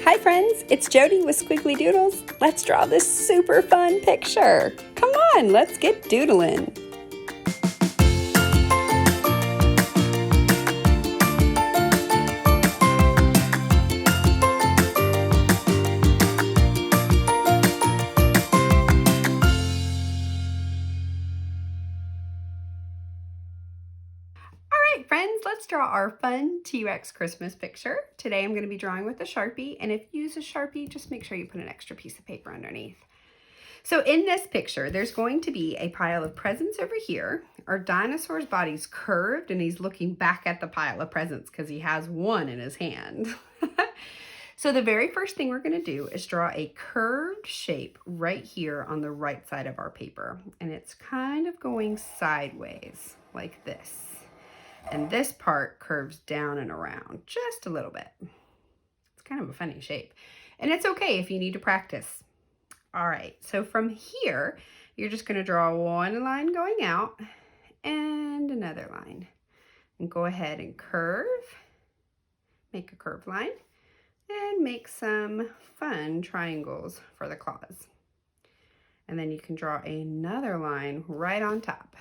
Hi friends, it's Jody with Squiggly Doodles. Let's draw this super fun picture. Come on, let's get doodling. Alright friends, let's draw our fun T-Rex Christmas picture. Today I'm going to be drawing with a Sharpie, and if you use a Sharpie, just make sure you put an extra piece of paper underneath. So in this picture, there's going to be a pile of presents over here. Our dinosaur's body's curved and he's looking back at the pile of presents because he has one in his hand. So the very first thing we're going to do is draw a curved shape right here on the right side of our paper. And it's kind of going sideways like this. And this part curves down and around just a little bit. It's kind of a funny shape. And it's okay if you need to practice. All right, so from here, you're just going to draw one line going out and another line. And go ahead and curve, make a curved line, and make some fun triangles for the claws. And then you can draw another line right on top.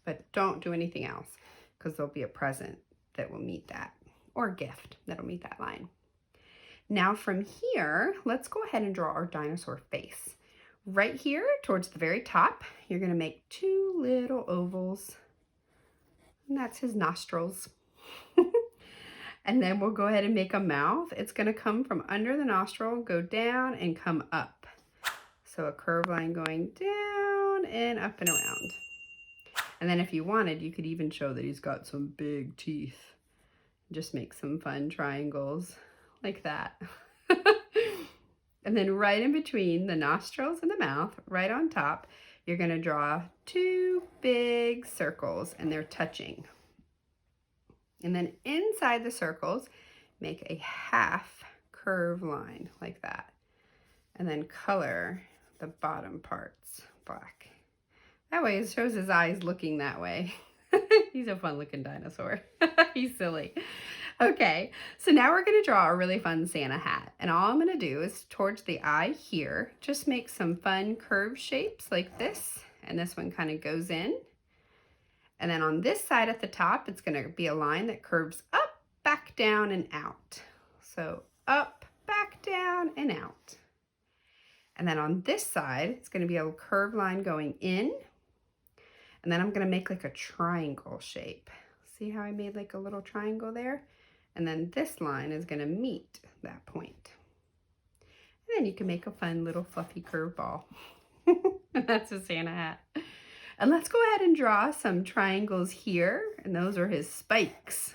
But don't do anything else because there'll be a present that will meet that, or a gift that'll meet that line. Now from here, let's go ahead and draw our dinosaur face. Right here towards the very top, you're going to make two little ovals, and that's his nostrils. And then we'll go ahead and make a mouth. It's going to come from under the nostril, go down and come up. So a curved line going down and up and around. And then if you wanted, you could even show that he's got some big teeth. Just make some fun triangles like that. And then right in between the nostrils and the mouth, right on top, you're going to draw two big circles and they're touching. And then inside the circles, make a half curved line like that. And then color the bottom parts black. That way it shows his eyes looking that way. He's a fun looking dinosaur. He's silly. Okay, so now we're going to draw a really fun Santa hat. And all I'm going to do is towards the eye here, just make some fun curved shapes like this. And this one kind of goes in. And then on this side at the top, it's going to be a line that curves up, back down, and out. So up, back down, and out. And then on this side, it's going to be a curved line going in. And then I'm going to make like a triangle shape. See how I made like a little triangle there? And then this line is going to meet that point. And then you can make a fun little fluffy curve ball. And that's a Santa hat. And let's go ahead and draw some triangles here. And those are his spikes.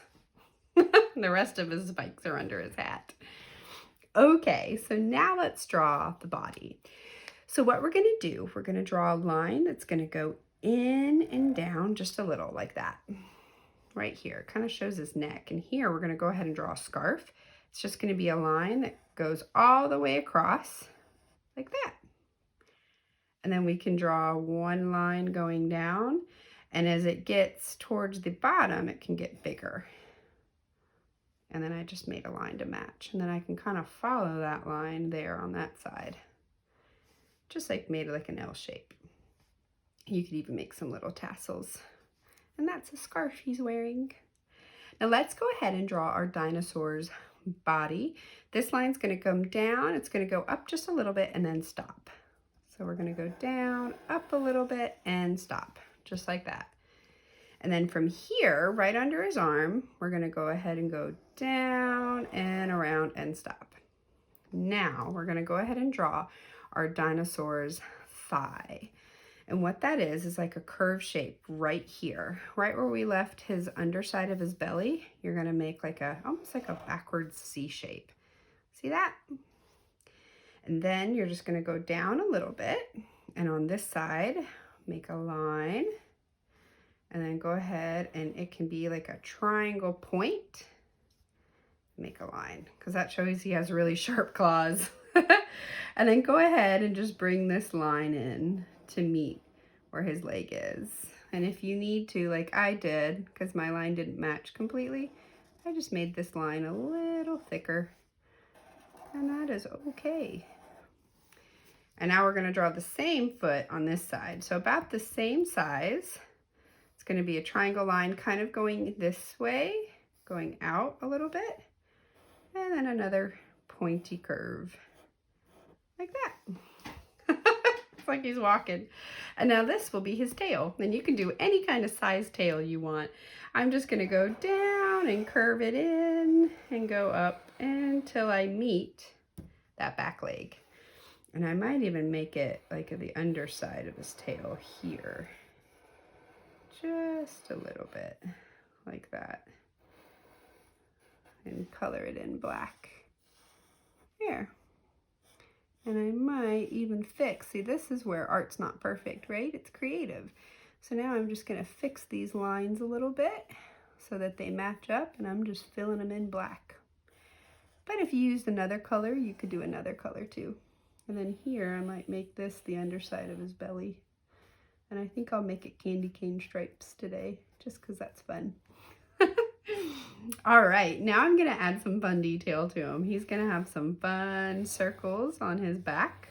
The rest of his spikes are under his hat. Okay, so now let's draw the body. So what we're going to do, we're going to draw a line that's going to go in and down just a little like that. Right here, kind of shows his neck. And here we're going to go ahead and draw a scarf. It's just going to be a line that goes all the way across like that. And then we can draw one line going down. And as it gets towards the bottom, it can get bigger. And then I just made a line to match. And then I can kind of follow that line there on that side. Just like made like an L shape. You could even make some little tassels. And that's a scarf he's wearing. Now let's go ahead and draw our dinosaur's body. This line's going to come down. It's going to go up just a little bit and then stop. So we're going to go down, up a little bit, and stop. Just like that. And then from here, right under his arm, we're going to go ahead and go down and around and stop. Now we're going to go ahead and draw our dinosaur's thigh. And what that is like a curved shape right here, right where we left his underside of his belly. You're going to make like almost like a backwards C shape. See that? And then you're just going to go down a little bit. And on this side, make a line. And then go ahead and it can be like a triangle point. Make a line because that shows he has really sharp claws. And then go ahead and just bring this line in to meet where his leg is. And if you need to, like I did, because my line didn't match completely, I just made this line a little thicker. And that is okay. And now we're going to draw the same foot on this side. So about the same size. It's going to be a triangle line kind of going this way, going out a little bit. And then another pointy curve. Like that. It's like he's walking. And now this will be his tail. And you can do any kind of size tail you want. I'm just going to go down and curve it in and go up until I meet that back leg. And I might even make it like the underside of his tail here. Just a little bit, like that. And color it in black. There. And I might even fix, see, this is where art's not perfect, right? It's creative. So now I'm just gonna fix these lines a little bit so that they match up, and I'm just filling them in black. But if you used another color, you could do another color too. And then here, I might make this the underside of his belly. And I think I'll make it candy cane stripes today, just because that's fun. All right, now I'm gonna add some fun detail to him. He's gonna have some fun circles on his back.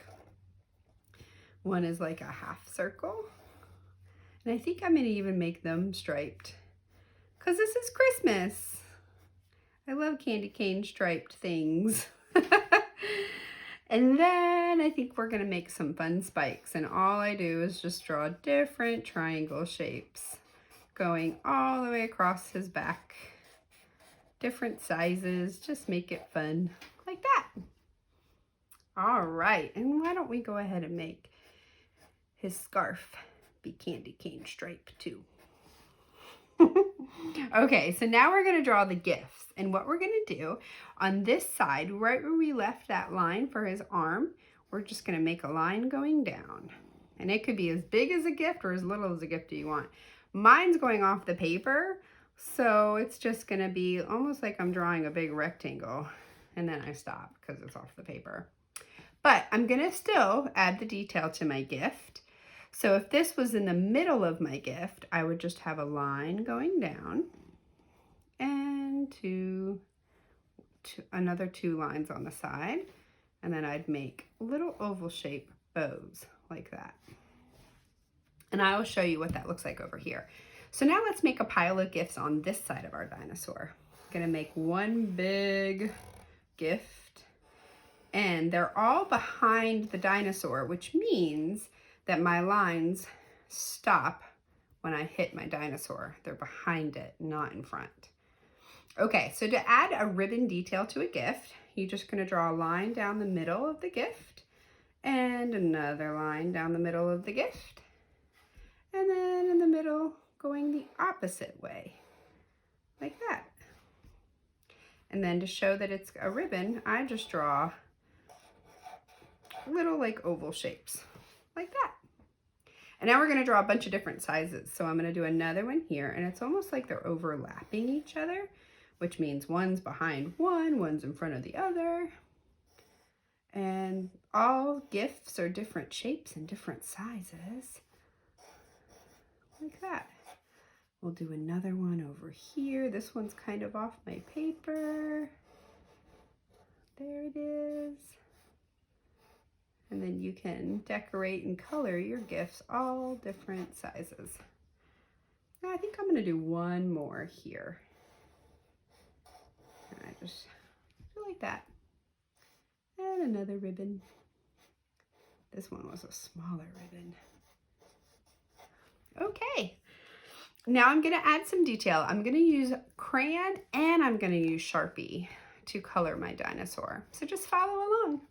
One is like a half circle. And I think I'm gonna even make them striped, because this is Christmas. I love candy cane striped things. And then I think we're gonna make some fun spikes, and all I do is just draw different triangle shapes going all the way across his back. Different sizes, just make it fun like that. All right, and why don't we go ahead and make his scarf be candy cane stripe too. Okay, so now we're gonna draw the gifts. And what we're gonna do on this side, right where we left that line for his arm, we're just gonna make a line going down. And it could be as big as a gift or as little as a gift you want. Mine's going off the paper, so it's just gonna be almost like I'm drawing a big rectangle, and then I stop because it's off the paper. But I'm gonna still add the detail to my gift. So if this was in the middle of my gift, I would just have a line going down and another 2 lines on the side. And then I'd make little oval shape bows like that. And I will show you what that looks like over here. So now let's make a pile of gifts on this side of our dinosaur. I'm gonna make one big gift, and they're all behind the dinosaur, which means that my lines stop when I hit my dinosaur. They're behind it, not in front. Okay, so to add a ribbon detail to a gift, you're just gonna draw a line down the middle of the gift and another line down the middle of the gift. And then in the middle, going the opposite way, like that. And then to show that it's a ribbon, I just draw little like oval shapes, like that. And now we're gonna draw a bunch of different sizes. So I'm gonna do another one here, and it's almost like they're overlapping each other, which means one's behind one, one's in front of the other. And all gifts are different shapes and different sizes, like that. We'll do another one over here. This one's kind of off my paper. There it is. And then you can decorate and color your gifts all different sizes. Now I think I'm gonna do one more here. And I just do like that. And another ribbon. This one was a smaller ribbon. Okay. Now I'm gonna add some detail. I'm gonna use crayon and I'm gonna use Sharpie to color my dinosaur. So just follow along.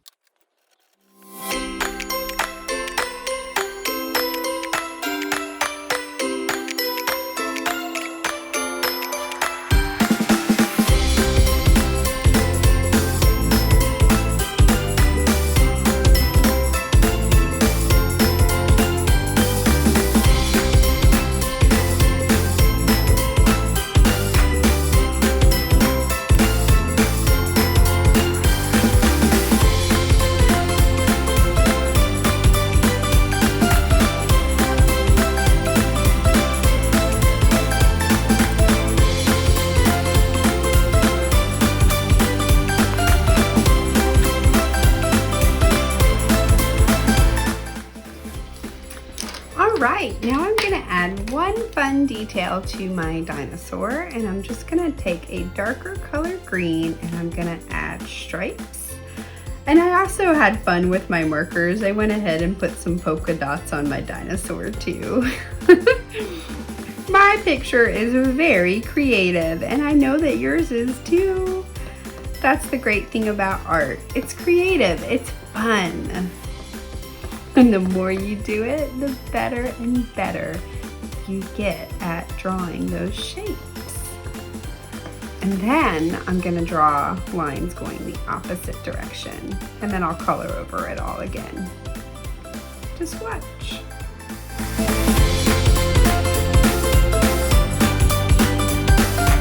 right, now I'm gonna add one fun detail to my dinosaur, and I'm just gonna take a darker color green and I'm gonna add stripes. And I also had fun with my markers. I went ahead and put some polka dots on my dinosaur too. My picture is very creative, and I know that yours is too. That's the great thing about art. It's creative, it's fun. And the more you do it, the better and better you get at drawing those shapes. And then I'm gonna draw lines going the opposite direction, and then I'll color over it all again. Just watch.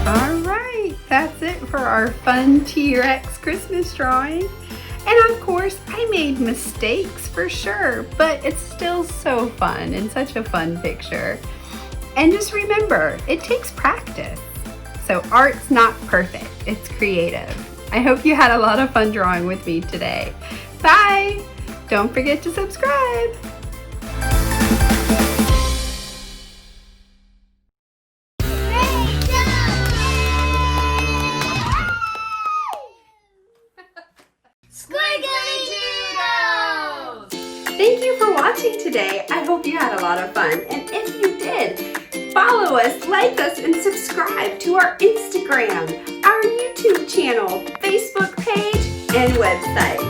All right, that's it for our fun T-Rex Christmas drawing. And of course, I made mistakes for sure, but it's still so fun and such a fun picture. And just remember, it takes practice. So art's not perfect, it's creative. I hope you had a lot of fun drawing with me today. Bye! Don't forget to subscribe. Thank you for watching today. I hope you had a lot of fun. And if you did, follow us, like us, and subscribe to our Instagram, our YouTube channel, Facebook page, and website.